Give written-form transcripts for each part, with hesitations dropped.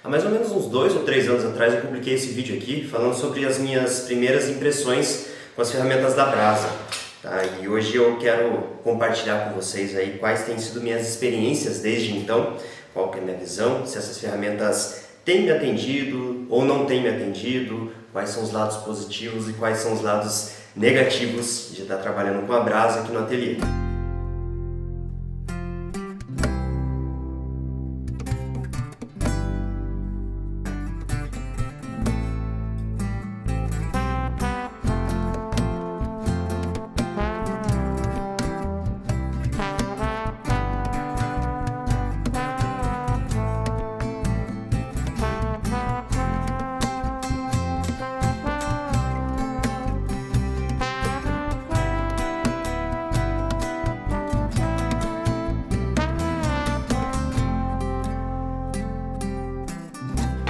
Há mais ou menos uns 2 ou 3 anos atrás eu publiquei esse vídeo aqui falando sobre as minhas primeiras impressões com as ferramentas da Brasa. Tá? E hoje eu quero compartilhar com vocês aí quais têm sido minhas experiências desde então, qual que é a minha visão, se essas ferramentas têm me atendido ou não têm me atendido, quais são os lados positivos e quais são os lados negativos de estar trabalhando com a Brasa aqui no ateliê.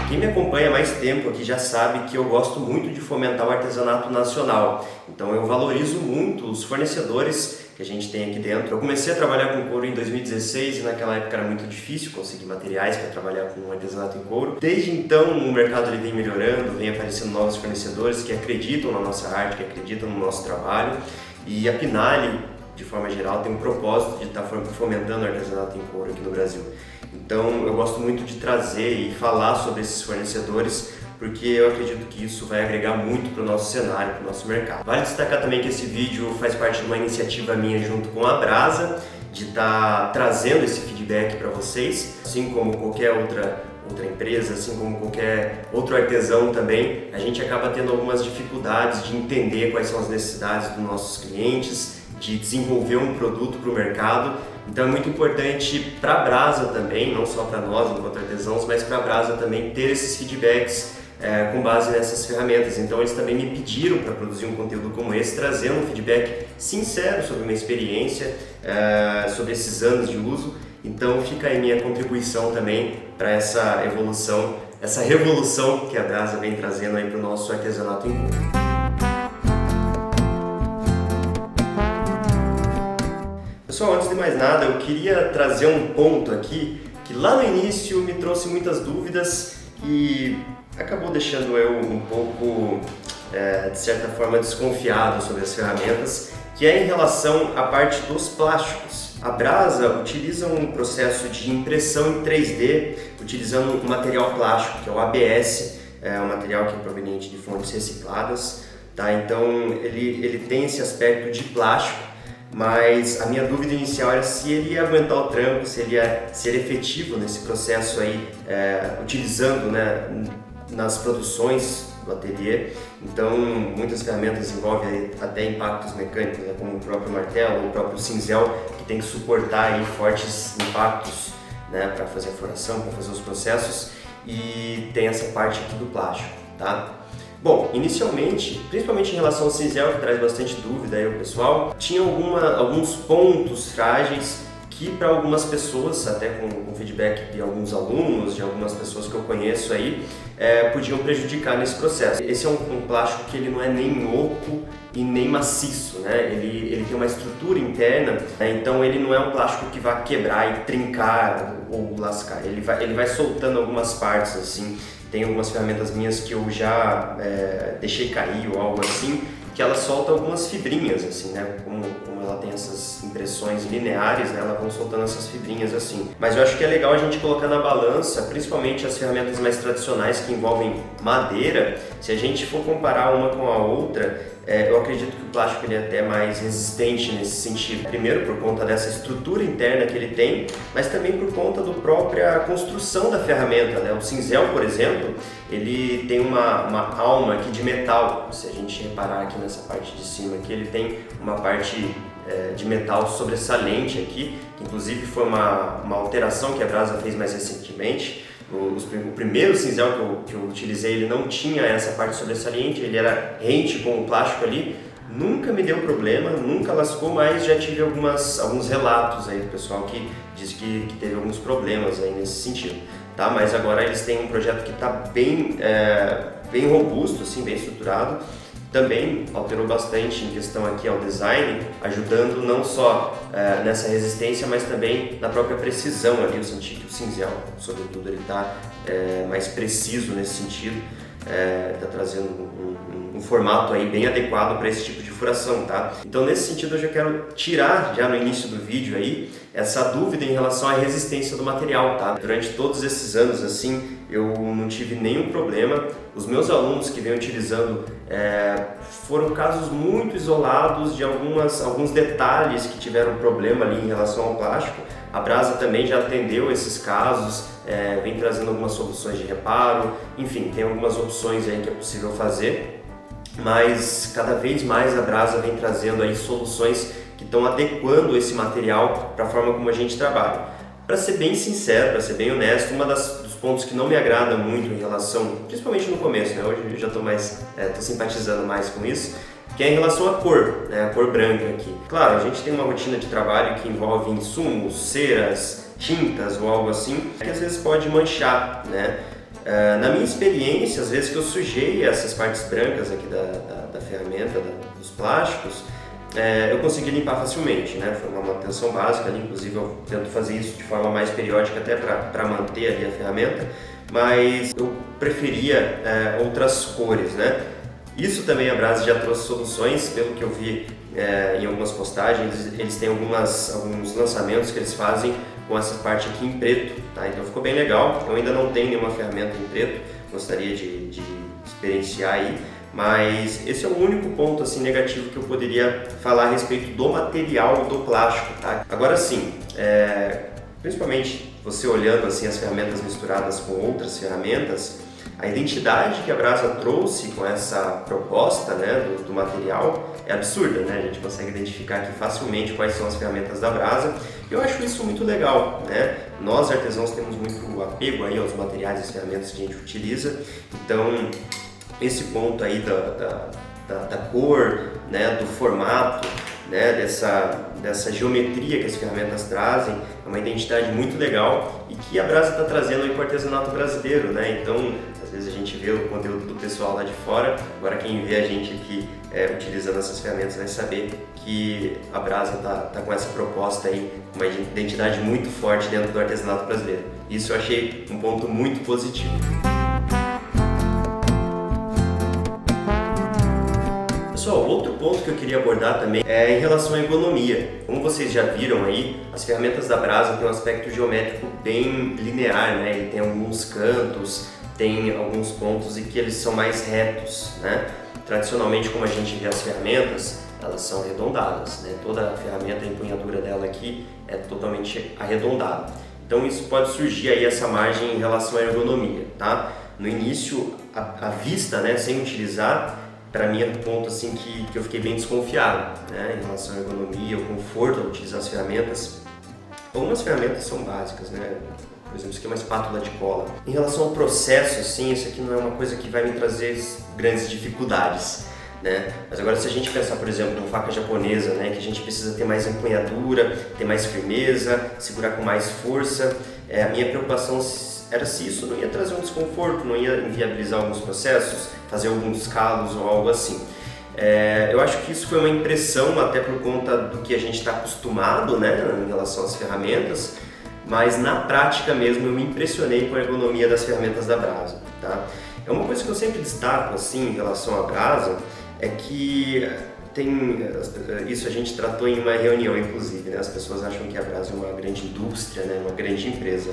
Quem me acompanha há mais tempo aqui já sabe que eu gosto muito de fomentar o artesanato nacional. Então eu valorizo muito os fornecedores que a gente tem aqui dentro. Eu comecei a trabalhar com couro em 2016 e naquela época era muito difícil conseguir materiais para trabalhar com artesanato em couro. Desde então o mercado ele vem melhorando, vem aparecendo novos fornecedores que acreditam na nossa arte, que acreditam no nosso trabalho. E a Pinali, de forma geral, tem um propósito de estar fomentando o artesanato em couro aqui no Brasil. Então eu gosto muito de trazer e falar sobre esses fornecedores porque eu acredito que isso vai agregar muito para o nosso cenário, para o nosso mercado. Vale destacar também que esse vídeo faz parte de uma iniciativa minha junto com a Brasa, de estar trazendo esse feedback para vocês, assim como qualquer outra empresa, assim como qualquer outro artesão também, a gente acaba tendo algumas dificuldades de entender quais são as necessidades dos nossos clientes, de desenvolver um produto para o mercado. Então é muito importante para a Brasa também, não só para nós enquanto artesãos, mas para a Brasa também ter esses feedbacks com base nessas ferramentas. Então eles também me pediram para produzir um conteúdo como esse, trazendo um feedback sincero sobre a minha experiência, sobre esses anos de uso. Então fica aí minha contribuição também para essa evolução, essa revolução que a Brasa vem trazendo aí para o nosso artesanato em couro. Pessoal, antes de mais nada, eu queria trazer um ponto aqui que lá no início me trouxe muitas dúvidas e acabou deixando eu um pouco, de certa forma, desconfiado sobre as ferramentas, que é em relação à parte dos plásticos. A Brasa utiliza um processo de impressão em 3D, utilizando um material plástico, que é o ABS, um material que é proveniente de fontes recicladas. Tá? Então, ele tem esse aspecto de plástico, mas a minha dúvida inicial era se ele ia aguentar o tranco, se ele é efetivo nesse processo aí, utilizando, né, nas produções do ateliê. Então muitas ferramentas envolvem aí até impactos mecânicos, né, como o próprio martelo, o próprio cinzel, que tem que suportar aí fortes impactos, né, para fazer a furação, para fazer os processos, e tem essa parte aqui do plástico, tá? Bom, inicialmente, principalmente em relação ao cinzel, que traz bastante dúvida aí ao pessoal, tinha alguns pontos frágeis que para algumas pessoas, até com feedback de alguns alunos, de algumas pessoas que eu conheço aí, podiam prejudicar nesse processo. Esse é um plástico que ele não é nem oco e nem maciço, né? Ele tem uma estrutura interna, né? Então ele não é um plástico que vai quebrar e trincar ou lascar, ele vai soltando algumas partes assim. Tem algumas ferramentas minhas que eu já deixei cair ou algo assim, que ela solta algumas fibrinhas assim, né? Como ela tem essas impressões lineares, né? Ela vão soltando essas fibrinhas assim. Mas eu acho que é legal a gente colocar na balança, principalmente as ferramentas mais tradicionais que envolvem madeira. Se a gente for comparar uma com a outra, eu acredito que o plástico ele é até mais resistente nesse sentido. Primeiro por conta dessa estrutura interna que ele tem, mas também por conta da própria construção da ferramenta, né? O cinzel, por exemplo, ele tem uma alma aqui de metal. Se a gente reparar aqui nessa parte de cima, aqui, ele tem uma parte de metal sobressalente aqui, que inclusive foi uma alteração que a Brasa fez mais recentemente. O primeiro cinzel que eu utilizei, ele não tinha essa parte sobressalente, ele era rente com o plástico ali, nunca me deu problema, nunca lascou, mas já tive alguns relatos aí do pessoal que diz que teve alguns problemas aí nesse sentido, tá? Mas agora eles têm um projeto que está bem robusto, assim, bem estruturado, também alterou bastante em questão aqui ao design, ajudando não só nessa resistência, mas também na própria precisão ali. Eu senti que o cinzel, sobretudo, ele está mais preciso nesse sentido, está trazendo um formato aí bem adequado para esse tipo de furação, tá? Então nesse sentido eu já quero tirar já no início do vídeo aí essa dúvida em relação à resistência do material, tá? Durante todos esses anos assim eu não tive nenhum problema. Os meus alunos que vêm utilizando foram casos muito isolados de alguns detalhes que tiveram problema ali em relação ao plástico. A Brasa também já atendeu esses casos, vem trazendo algumas soluções de reparo, enfim, tem algumas opções aí que é possível fazer. Mas cada vez mais a Brasa vem trazendo aí soluções que estão adequando esse material para a forma como a gente trabalha. Para ser bem sincero, para ser bem honesto, dos pontos que não me agrada muito em relação, principalmente no começo, né? Hoje eu já estou simpatizando mais com isso, que é em relação à cor, né? A cor branca aqui. Claro, a gente tem uma rotina de trabalho que envolve insumos, ceras, tintas ou algo assim, que às vezes pode manchar, né? Na minha experiência, às vezes que eu sujei essas partes brancas aqui da ferramenta, dos plásticos, eu consegui limpar facilmente, né? Foi uma manutenção básica ali, inclusive eu tento fazer isso de forma mais periódica até para manter ali a ferramenta, mas eu preferia outras cores, né? Isso também a Brasa já trouxe soluções, pelo que eu vi em algumas postagens, eles têm alguns lançamentos que eles fazem com essa parte aqui em preto, tá? Então ficou bem legal. Eu ainda não tenho nenhuma ferramenta em preto, gostaria de experienciar aí, mas esse é o único ponto assim negativo que eu poderia falar a respeito do material do plástico, tá? Agora sim, principalmente você olhando assim as ferramentas misturadas com outras ferramentas, a identidade que a Brasa trouxe com essa proposta, né, do material é absurda, né? A gente consegue identificar aqui facilmente quais são as ferramentas da Brasa. E eu acho isso muito legal, né? Nós artesãos temos muito apego aí aos materiais e ferramentas que a gente utiliza, então esse ponto aí da cor, né, do formato, né, dessa geometria que as ferramentas trazem, é uma identidade muito legal e que a Brasa está trazendo aí para o artesanato brasileiro, né? Então, às vezes a gente vê o conteúdo do pessoal lá de fora, agora quem vê a gente aqui utilizando essas ferramentas vai saber que a Brasa tá com essa proposta aí, uma identidade muito forte dentro do artesanato brasileiro. Isso eu achei um ponto muito positivo. Pessoal, outro ponto que eu queria abordar também é em relação à ergonomia. Como vocês já viram aí, as ferramentas da Brasa têm um aspecto geométrico bem linear, né? Ele tem alguns cantos, tem alguns pontos em que eles são mais retos, né? Tradicionalmente, como a gente vê as ferramentas, elas são arredondadas, né? Toda a ferramenta, a empunhadura dela aqui é totalmente arredondada. Então isso pode surgir aí essa margem em relação à ergonomia, tá? No início, a vista, né, sem utilizar, para mim é um ponto assim que eu fiquei bem desconfiado, né, em relação à ergonomia, o conforto ao utilizar as ferramentas. Algumas ferramentas são básicas, né? Por exemplo, isso aqui é uma espátula de cola. Em relação ao processo, assim, isso aqui não é uma coisa que vai me trazer grandes dificuldades, né? Mas agora se a gente pensar, por exemplo, numa faca japonesa, né, que a gente precisa ter mais empunhadura, ter mais firmeza, segurar com mais força, a minha preocupação era se isso não ia trazer um desconforto, não ia inviabilizar alguns processos, fazer alguns calos ou algo assim. Eu acho que isso foi uma impressão até por conta do que a gente está acostumado, né, em relação às ferramentas, mas na prática mesmo eu me impressionei com a ergonomia das ferramentas da Brasa, tá? É uma coisa que eu sempre destaco assim em relação à Brasa, é que isso a gente tratou em uma reunião inclusive, né? As pessoas acham que a Brasa é uma grande indústria, né, uma grande empresa.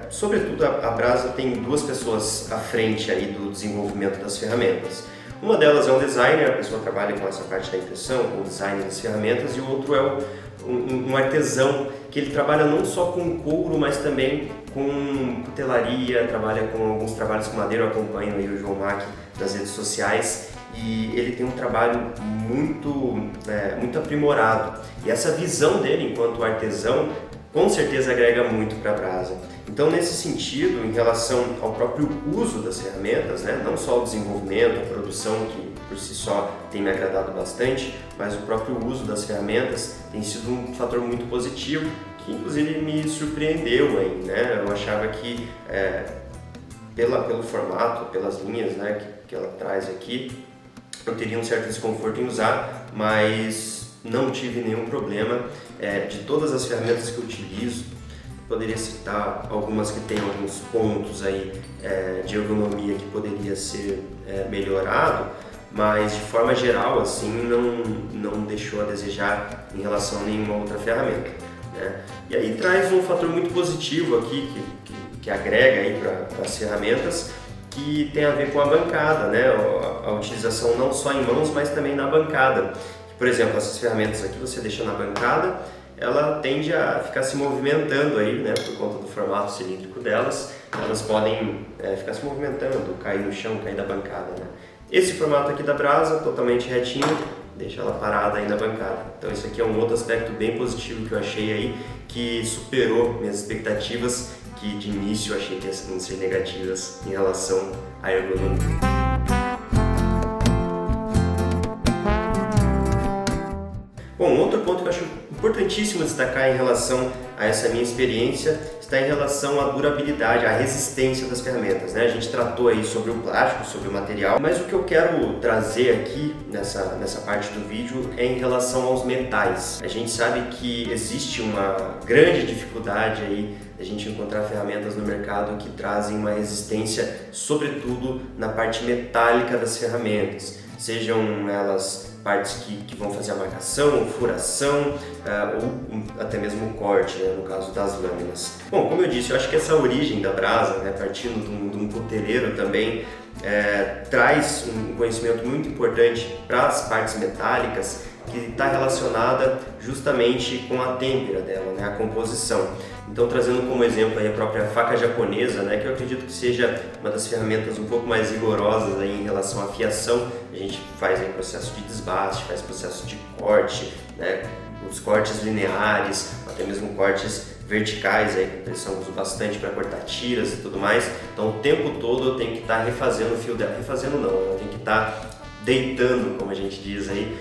Sobretudo a Brasa tem duas pessoas à frente aí do desenvolvimento das ferramentas. Uma delas é um designer, a pessoa trabalha com essa parte da impressão, com o design das ferramentas, e o outro é um artesão, que ele trabalha não só com couro, mas também com cutelaria, trabalha com alguns trabalhos com madeira. Eu acompanho aí o João Mack nas redes sociais e ele tem um trabalho muito aprimorado. E essa visão dele enquanto artesão com certeza agrega muito para a Brasa. Então, nesse sentido, em relação ao próprio uso das ferramentas, né, não só o desenvolvimento, a produção, que por si só tem me agradado bastante, mas o próprio uso das ferramentas tem sido um fator muito positivo, que inclusive me surpreendeu aí, né? Eu achava que pelo formato, pelas linhas, né, que ela traz aqui, eu teria um certo desconforto em usar, mas não tive nenhum problema. De todas as ferramentas que eu utilizo, poderia citar algumas que têm alguns pontos aí de ergonomia que poderia ser melhorado, mas de forma geral assim não deixou a desejar em relação a nenhuma outra ferramenta, né? E aí traz um fator muito positivo aqui que agrega aí para as ferramentas, que tem a ver com a bancada, né? A utilização não só em mãos, mas também na bancada. Por exemplo, essas ferramentas aqui você deixa na bancada, ela tende a ficar se movimentando aí, né, por conta do formato cilíndrico delas, elas podem ficar se movimentando, cair no chão, cair da bancada, né? Esse formato aqui da brasa, totalmente retinho, deixa ela parada aí na bancada. Então isso aqui é um outro aspecto bem positivo que eu achei aí, que superou minhas expectativas, que de início eu achei que iam ser negativas em relação à ergonomia. Bom, outro ponto que eu acho importantíssimo destacar em relação a essa minha experiência está em relação à durabilidade, à resistência das ferramentas, né? A gente tratou aí sobre o plástico, sobre o material, mas o que eu quero trazer aqui nessa parte do vídeo é em relação aos metais. A gente sabe que existe uma grande dificuldade aí a gente encontrar ferramentas no mercado que trazem uma resistência, sobretudo na parte metálica das ferramentas, sejam elas partes que vão fazer a marcação, furação ou até mesmo corte, né, no caso das lâminas. Bom, como eu disse, eu acho que essa origem da brasa, né, partindo de um cuteleiro também, traz um conhecimento muito importante para as partes metálicas, que está relacionada justamente com a têmpera dela, né, a composição. Então, trazendo como exemplo aí a própria faca japonesa, né, que eu acredito que seja uma das ferramentas um pouco mais rigorosas aí em relação à fiação. A gente faz aí processo de desbaste, faz processo de corte, né, os cortes lineares, até mesmo cortes verticais, aí, com pressão eu uso bastante para cortar tiras e tudo mais. Então, o tempo todo eu tenho que estar refazendo o fio dela. Refazendo não, eu tenho que estar deitando, como a gente diz aí,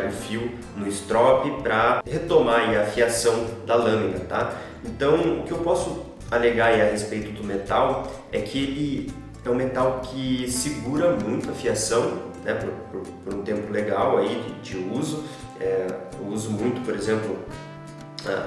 o fio no strop para retomar aí a fiação da lâmina, tá? Então, o que eu posso alegar aí a respeito do metal é que ele é um metal que segura muito a fiação, né, por um tempo legal aí de uso. Eu uso muito, por exemplo,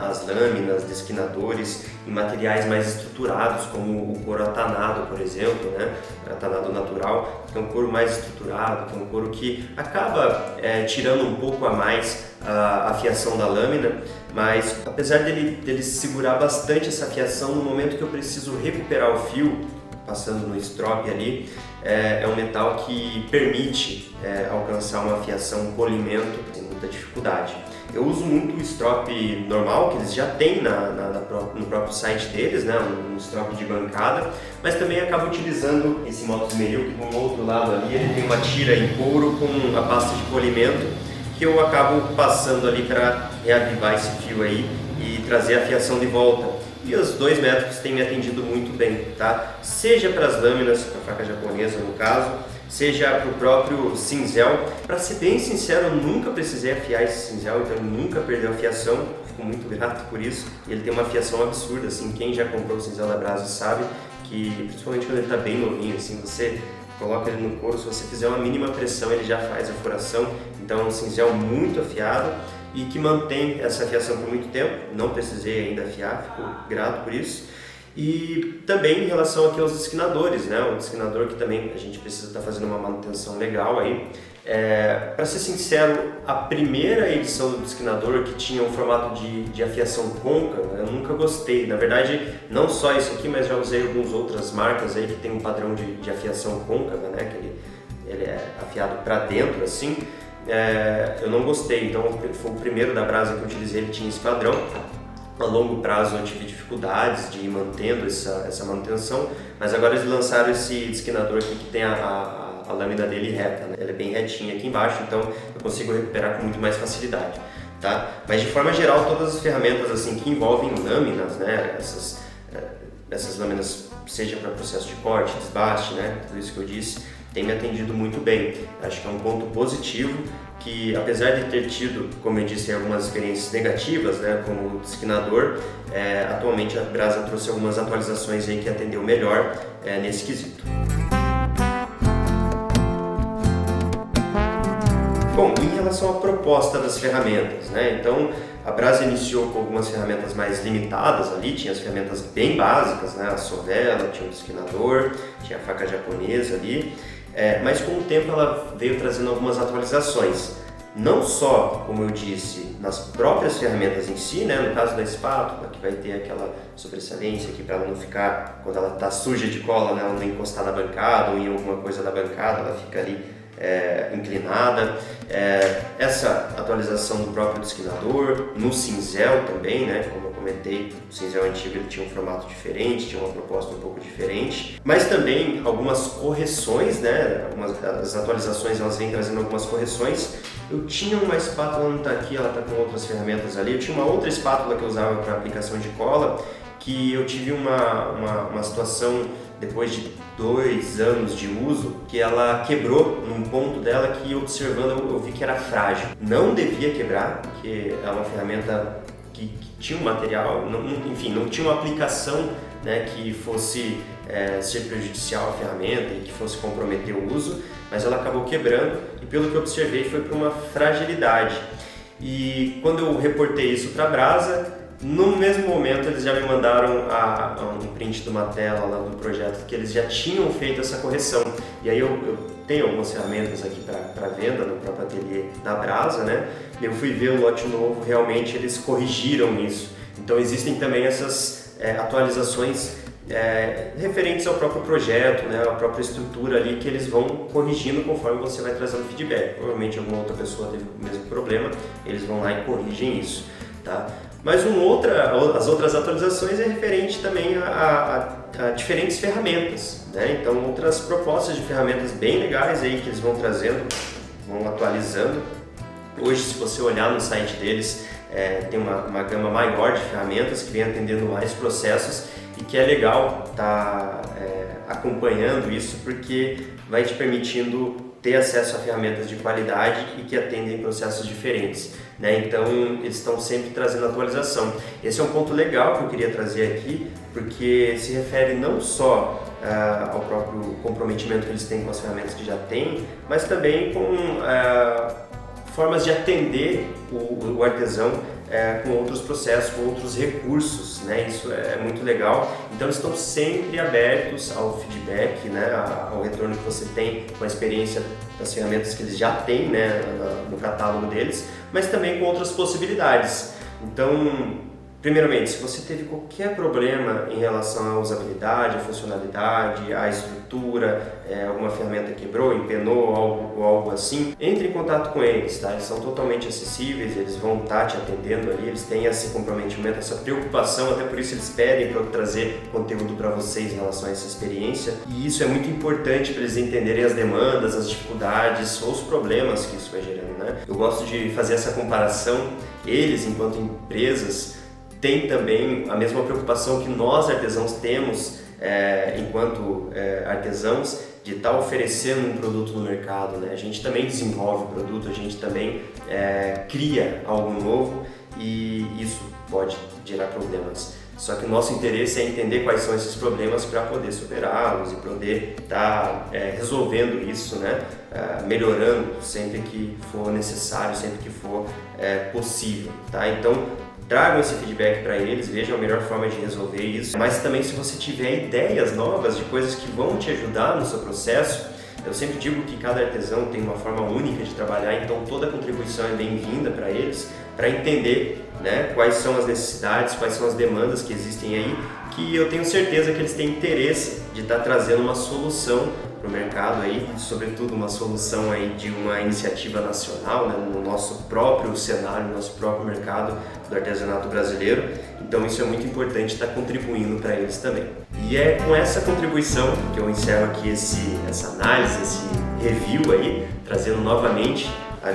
as lâminas, desquinadores em materiais mais estruturados, como o couro atanado, por exemplo, né? Atanado natural, que é um couro mais estruturado, que é um couro que acaba tirando um pouco a mais a fiação da lâmina, mas apesar dele segurar bastante essa fiação, no momento que eu preciso recuperar o fio, passando no strop ali, é um metal que permite alcançar uma fiação, um polimento sem muita dificuldade. Eu uso muito o strop normal, que eles já têm no próprio site deles, né, um strop de bancada, mas também acabo utilizando esse Moto-Esmeril, que do outro lado ali ele tem uma tira em couro com a pasta de polimento, que eu acabo passando ali para reavivar esse fio aí e trazer a fiação de volta. E os dois métodos têm me atendido muito bem, tá? Seja para as lâminas, para a faca japonesa no caso, seja para o próprio cinzel. Para ser bem sincero, eu nunca precisei afiar esse cinzel, então ele nunca perdeu a fiação, fico muito grato por isso. Ele tem uma fiação absurda, assim, quem já comprou o cinzel da Brasa sabe que, principalmente quando ele está bem novinho, assim, você coloca ele no couro, se você fizer uma mínima pressão ele já faz a furação, então é um cinzel muito afiado e que mantém essa afiação por muito tempo. Não precisei ainda afiar, fico grato por isso. E também em relação aqui aos desquinadores, né? O desquinador que também a gente precisa estar fazendo uma manutenção legal aí. Para ser sincero, a primeira edição do desquinador que tinha um formato de afiação côncava, eu nunca gostei. Na verdade, não só isso aqui, mas já usei algumas outras marcas aí que tem um padrão de afiação côncava, né? Que ele é afiado para dentro assim. Eu não gostei, então foi o primeiro da Brasa que eu utilizei, ele tinha esse padrão. A longo prazo eu tive dificuldades de ir mantendo essa manutenção, mas agora eles lançaram esse desquinador aqui que tem a lâmina dele reta, né? Ela é bem retinha aqui embaixo, então eu consigo recuperar com muito mais facilidade, tá? Mas de forma geral, todas as ferramentas assim que envolvem lâminas, né? Essas lâminas, seja para processo de corte, desbaste, né? Tudo isso que eu disse, tem me atendido muito bem. Acho que é um ponto positivo que, apesar de ter tido, como eu disse, algumas experiências negativas, né, como o desquinador, atualmente a Brasa trouxe algumas atualizações aí que atendeu melhor nesse quesito. Bom, em relação à proposta das ferramentas, né? Então, a Brasa iniciou com algumas ferramentas mais limitadas ali, tinha as ferramentas bem básicas, né? A sovela, tinha o desquinador, tinha a faca japonesa ali, mas com o tempo ela veio trazendo algumas atualizações. Não só, como eu disse, nas próprias ferramentas em si, né? No caso da espátula, que vai ter aquela sobressalência aqui para ela não ficar, quando ela está suja de cola, né? Ela não encostar na bancada ou em alguma coisa da bancada, ela fica ali inclinada. Essa atualização do próprio desquinador, no cinzel também, né? Como eu comentei, o cinzel antigo ele tinha um formato diferente, tinha uma proposta um pouco diferente, mas também algumas correções, né? As atualizações elas vêm trazendo algumas correções. Eu tinha uma espátula, não está aqui, ela está com outras ferramentas ali. Eu tinha uma outra espátula que eu usava para aplicação de cola, que eu tive uma situação depois de 2 anos de uso, que ela quebrou num ponto dela que, observando, eu vi que era frágil. Não devia quebrar, porque é uma ferramenta que tinha um material, enfim, não tinha uma aplicação, né, que fosse ser prejudicial à ferramenta e que fosse comprometer o uso, mas ela acabou quebrando e, pelo que eu observei, foi por uma fragilidade. E quando eu reportei isso para a Brasa, no mesmo momento eles já me mandaram um print de uma tela lá do projeto que eles já tinham feito essa correção. E aí eu tenho algumas ferramentas aqui para venda no próprio ateliê da Brasa, né? Eu fui ver o lote novo, realmente eles corrigiram isso. Então existem também essas atualizações referentes ao próprio projeto, né, à própria estrutura ali, que eles vão corrigindo conforme você vai trazendo feedback. Provavelmente alguma outra pessoa teve o mesmo problema, eles vão lá e corrigem isso, tá? Mas as outras atualizações é referente também a diferentes ferramentas, né? Então outras propostas de ferramentas bem legais aí que eles vão trazendo, vão atualizando. Hoje, se você olhar no site deles, tem uma gama maior de ferramentas que vem atendendo mais processos e que é legal estar acompanhando isso, porque vai te permitindo ter acesso a ferramentas de qualidade e que atendem processos diferentes, né? Então eles estão sempre trazendo atualização. Esse é um ponto legal que eu queria trazer aqui, porque se refere não só ao próprio comprometimento que eles têm com as ferramentas que já têm, mas também com formas de atender o artesão com outros processos, com outros recursos, né? Isso é muito legal. Então eles estão sempre abertos ao feedback, né? Ao retorno que você tem com a experiência das ferramentas que eles já têm, né? No catálogo deles, mas também com outras possibilidades. Então, primeiramente, se você teve qualquer problema em relação à usabilidade, à funcionalidade, à estrutura, alguma ferramenta quebrou, empenou ou algo assim, entre em contato com eles, tá? Eles são totalmente acessíveis, eles vão estar te atendendo ali, eles têm esse comprometimento, essa preocupação, até por isso eles pedem para eu trazer conteúdo para vocês em relação a essa experiência, e isso é muito importante para eles entenderem as demandas, as dificuldades ou os problemas que isso vai gerando, né? Eu gosto de fazer essa comparação, eles, enquanto empresas, tem também a mesma preocupação que nós artesãos temos enquanto artesãos de estar oferecendo um produto no mercado, né? A gente também desenvolve o produto, a gente também cria algo novo e isso pode gerar problemas. Só que o nosso interesse é entender quais são esses problemas para poder superá-los e poder estar resolvendo isso, né? Melhorando sempre que for necessário, sempre que for possível, tá? Então, tragam esse feedback para eles, vejam a melhor forma de resolver isso. Mas também, se você tiver ideias novas de coisas que vão te ajudar no seu processo, eu sempre digo que cada artesão tem uma forma única de trabalhar, então toda contribuição é bem-vinda para eles, para entender, né, quais são as necessidades, quais são as demandas que existem aí, que eu tenho certeza que eles têm interesse de estar trazendo uma solução para o mercado aí, sobretudo uma solução aí de uma iniciativa nacional, né, no nosso próprio cenário, no nosso próprio mercado do artesanato brasileiro. Então isso é muito importante estar contribuindo para eles também. E é com essa contribuição que eu encerro aqui essa análise, esse review aí, trazendo novamente a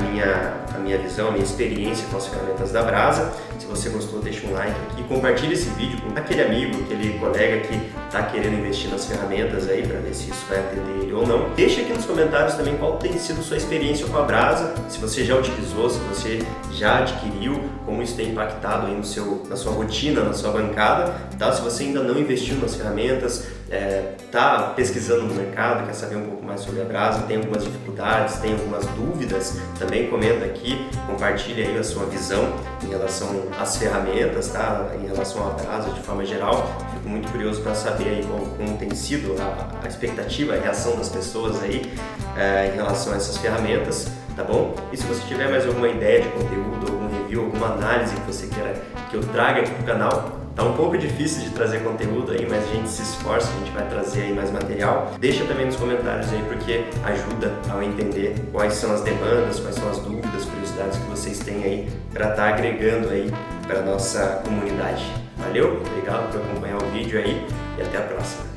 minha visão, a minha experiência com as ferramentas da Brasa. Se você gostou, deixa um like aqui, compartilha esse vídeo com aquele amigo, aquele colega que está querendo investir nas ferramentas aí para ver se isso vai atender ele ou não. Deixa aqui nos comentários também qual tem sido sua experiência com a Brasa, se você já utilizou, se você já adquiriu, como isso tem impactado aí na sua rotina, na sua bancada, tá? Se você ainda não investiu nas ferramentas, tá pesquisando no mercado, quer saber um pouco mais sobre a Brasa, tem algumas dificuldades, tem algumas dúvidas, também comenta aqui, compartilha aí a sua visão em relação às ferramentas, tá? Em relação à Brasa de forma geral. Fico muito curioso para saber aí como tem sido a expectativa, a reação das pessoas aí em relação a essas ferramentas, tá bom? E se você tiver mais alguma ideia de conteúdo, algum review, alguma análise que você queira que eu traga aqui pro canal, tá um pouco difícil de trazer conteúdo aí, mas a gente se esforça, a gente vai trazer aí mais material. Deixa também nos comentários aí, porque ajuda a eu entender quais são as demandas, quais são as dúvidas, curiosidades que vocês têm aí para estar agregando aí para nossa comunidade. Valeu? Obrigado por acompanhar o vídeo aí e até a próxima.